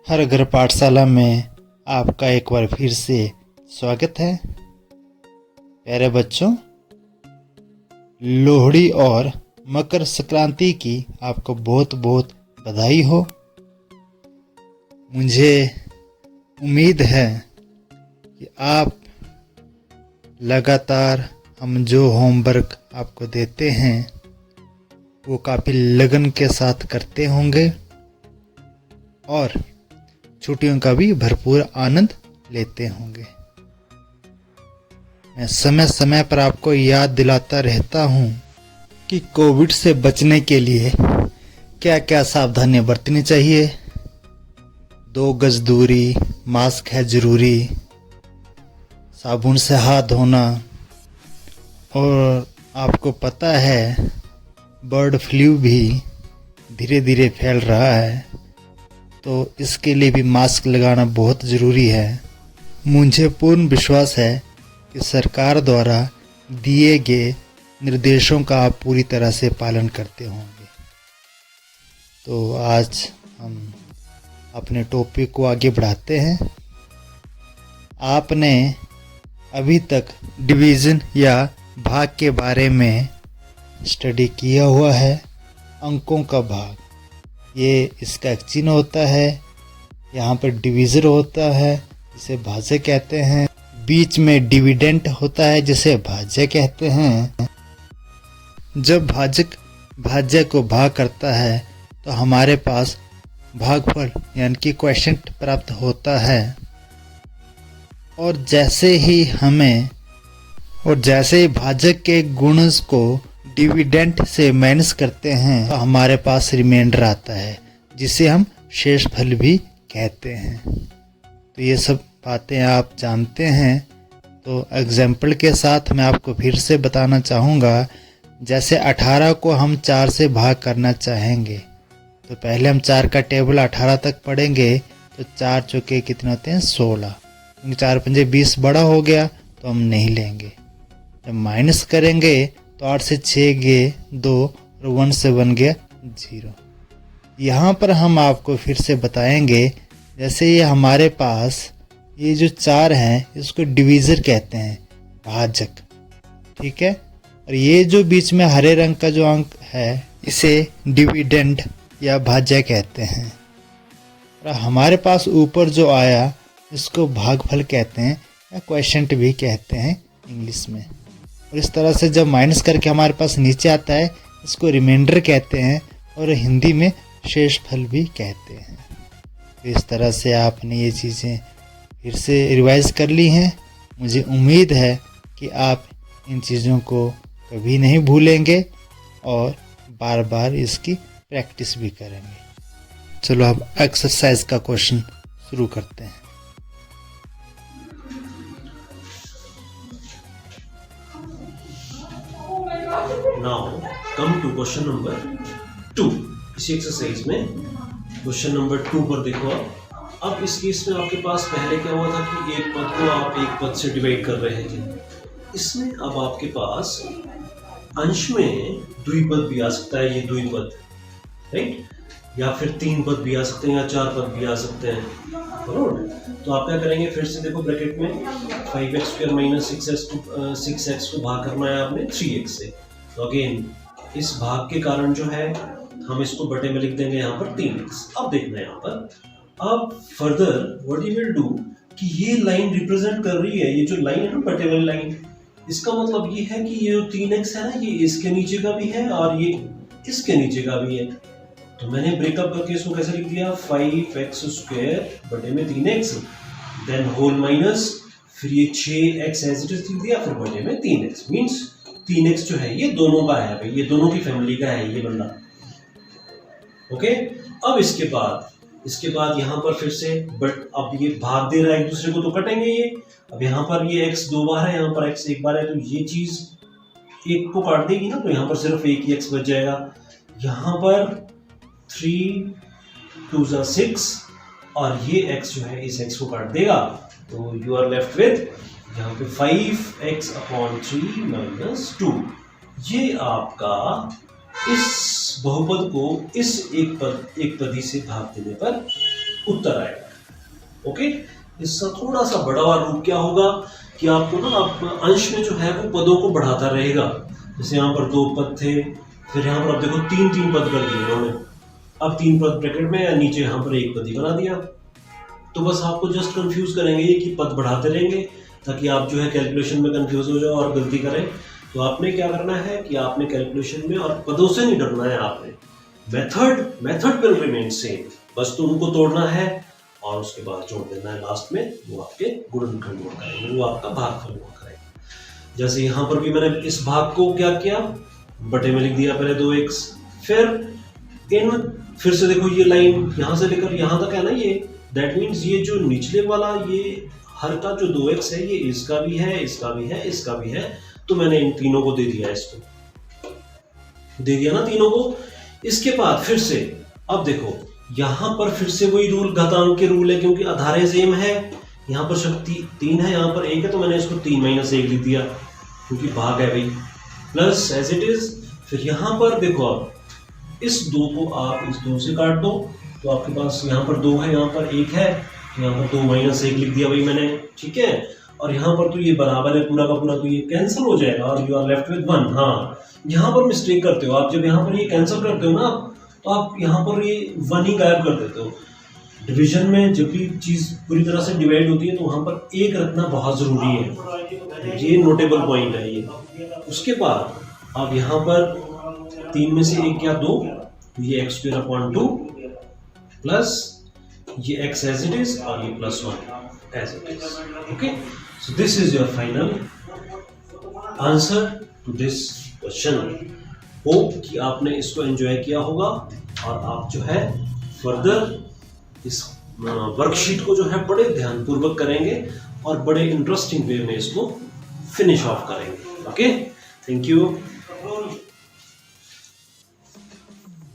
हर घर पाठशाला में आपका एक बार फिर से स्वागत है। प्यारे बच्चों, लोहड़ी और मकर संक्रांति की आपको बहुत बहुत बधाई हो। मुझे उम्मीद है कि आप लगातार हम जो होमवर्क आपको देते हैं वो काफ़ी लगन के साथ करते होंगे और छुट्टियों का भी भरपूर आनंद लेते होंगे। मैं समय समय पर आपको याद दिलाता रहता हूँ कि कोविड से बचने के लिए क्या क्या सावधानियां बरतनी चाहिए। 2 गज दूरी, मास्क है ज़रूरी, साबुन से हाथ धोना, और आपको पता है बर्ड फ्लू भी धीरे धीरे फैल रहा है, तो इसके लिए भी मास्क लगाना बहुत ज़रूरी है। मुझे पूर्ण विश्वास है कि सरकार द्वारा दिए गए निर्देशों का आप पूरी तरह से पालन करते होंगे। तो आज हम अपने टॉपिक को आगे बढ़ाते हैं। आपने अभी तक डिवीज़न या भाग के बारे में स्टडी किया हुआ है। अंकों का भाग, ये इसका एक चिन्ह होता है। यहाँ पर डिवीज़र होता है जिसे भाज्य कहते हैं। बीच में डिविडेंड होता है जिसे भाज्य कहते हैं। जब भाजक भाज्य को भाग करता है तो हमारे पास भागफल यानी कि क्वोशिएंट प्राप्त होता है। और जैसे ही भाजक के गुणज को डिविडेंड से माइनस करते हैं तो हमारे पास रिमाइंडर आता है जिसे हम शेषफल भी कहते हैं। तो ये सब बातें आप जानते हैं। तो एग्जाम्पल के साथ मैं आपको फिर से बताना चाहूँगा। जैसे 18 को हम 4 से भाग करना चाहेंगे तो पहले हम 4 का टेबल 18 तक पढ़ेंगे। तो 4 चौके कितने होते हैं? 16। क्योंकि 4 पंजे 20 बड़ा हो गया तो हम नहीं लेंगे। जब माइनस करेंगे तो 8 से 6 गए 2 और 1 से 1 गया 0। यहाँ पर हम आपको फिर से बताएंगे। जैसे ये हमारे पास ये जो 4 हैं इसको डिवीज़र कहते हैं, भाजक, ठीक है। और ये जो बीच में हरे रंग का जो अंक है इसे डिविडेंड या भाज्य कहते हैं। और हमारे पास ऊपर जो आया इसको भागफल कहते हैं या क्वोशिएंट भी कहते हैं इंग्लिश में। और इस तरह से जब माइनस करके हमारे पास नीचे आता है इसको रिमाइंडर कहते हैं और हिंदी में शेषफल भी कहते हैं। तो इस तरह से आपने ये चीज़ें फिर से रिवाइज कर ली हैं। मुझे उम्मीद है कि आप इन चीज़ों को कभी नहीं भूलेंगे और बार बार इसकी प्रैक्टिस भी करेंगे। चलो अब एक्सरसाइज का क्वेश्चन शुरू करते हैं। Now come to question number 2। इसी एक्सरसाइज में क्वेश्चन नंबर 2 पर देखो आप। अब इस केस में आपके पास पहले क्या हुआ था कि एक पद को आप एक पद से डिवाइड कर रहे थे। इसमें अब आपके पास अंश में द्विपद भी आ सकता है, ये द्विपद, राइट, या फिर 3 पद भी आ सकते हैं या 4 पद भी आ सकते हैं, बराबर। तो आप क्या करेंगे, फिर से देखो ब्रैकेट में 5x² माइनस 6x को भाग करना है आपने 3x से। तो अगेन इस भाग के कारण जो है हम इसको बटे में लिख देंगे यहाँ पर 3x। अब देखना है यहाँ पर, अब further what you will do कि ये लाइन रिप्रेजेंट कर रही है, ये जो लाइन है ना बटे वाली लाइन, इसका मतलब ये है कि ये जो 3x है ना ये इसके नीचे का भी है और ये इसके नीचे का भी है। तो मैंने ब्रेकअप करके इसको कैसे लिख दिया, 5x² बटे में 3x, देन होल माइनस, फिर ये 6x एज इट इज लिख दिया, फिर बटे में 3x। मीन्स 3x जो है ये दोनों का है भाई, ये दोनों की फैमिली का है ये बंदा, ओके। अब इसके बाद यहाँ पर फिर से बट अब ये भाग दे रहा है एक दूसरे को तो कटेंगे ये। अब यहाँ पर ये x 2 बार है, यहाँ पर x 1 बार है, तो ये चीज एक को काट देगी ना, तो यहाँ पर सिर्फ एक ही x बच जाएगा। यहाँ पर 3 2 6 और ये x जो है इस x को काट देगा, तो यू आर लेफ्ट विद यहाँ पे 5x/3 माइनस 2। ये आपका इस बहुपद को इस एक पदी से भाग देने पर उत्तर आएगा। ओके, इसका थोड़ा सा बड़ा हुआ रूप क्या होगा कि आपको ना आप अंश में जो है वो पदों को बढ़ाता रहेगा। जैसे यहाँ पर 2 पद थे, फिर यहाँ पर आप देखो 3 पद कर दिए इन्होंने। अब 3 पद ब्रैकेट में या नीचे यहाँ पर 1 पद ही बना दिया। तो बस आपको जस्ट कंफ्यूज करेंगे ये कि पद बढ़ाते रहेंगे ताकि आप जो है कैलकुलेशन में कंफ्यूज हो जाओ और गलती करें। तो आपने क्या करना है कि आपने कैलकुलेशन में और पदों से नहीं डरना है, आपने मेथड विल रिमेन सेम, बस तो उनको तोड़ना है और उसके बाद जोड़ देना है लास्ट में, वो आपके गुणनखंड नोट करेंगे, वो आपका भागफल नोट करेंगे। जैसे यहाँ पर भी मैंने इस भाग को क्या किया, बटे में लिख दिया पहले 2x, फिर से देखो ये लाइन यहाँ से लेकर यहाँ तक है ना, ये दैट मीन्स ये जो निचले वाला ये हर का जो 2x है ये इसका भी है, इसका भी है, इसका भी है, तो मैंने इन तीनों को दे दिया, इसको दे दिया ना तीनों को। इसके बाद फिर से अब देखो यहाँ पर फिर से वही रूल, घातांक के रूल है, क्योंकि आधारें सेम है, यहाँ पर शक्ति 3 है, यहाँ पर 1 है, तो मैंने इसको 3 - 1 लिख दिया क्योंकि भाग है भाई, प्लस एज इट इज। फिर यहाँ पर देखो आप इस 2 को आप इस 2 से काट दो तो आपके पास यहाँ पर 2 है, यहाँ पर 1 है, तो यहाँ पर 2 - 1 लिख दिया भाई मैंने, ठीक है। और यहाँ पर तो ये बराबर है पूरा का पूरा, तो ये कैंसिल हो जाएगा और यू आर लेफ्ट विद 1। हाँ, यहाँ पर मिस्टेक करते हो आप, जब यहाँ पर ये कैंसिल करते हो ना तो आप यहाँ पर ये 1 ही गायब कर देते हो। डिवीजन में जब भी चीज पूरी तरह से डिवाइड होती है तो वहां पर 1 रखना बहुत जरूरी है, ये नोटेबल पॉइंट है ये। उसके बाद अब यहाँ पर 3 में से 1 या 2, ये x² प्लस ये x एज इट इज और ये +1 as it is. Okay, so this is your final answer to this question. Hope कि आपने इसको एंजॉय किया होगा और आप जो है फर्दर इस वर्कशीट को जो है बड़े ध्यानपूर्वक करेंगे और बड़े इंटरेस्टिंग वे में इसको फिनिश ऑफ करेंगे। Okay, thank you.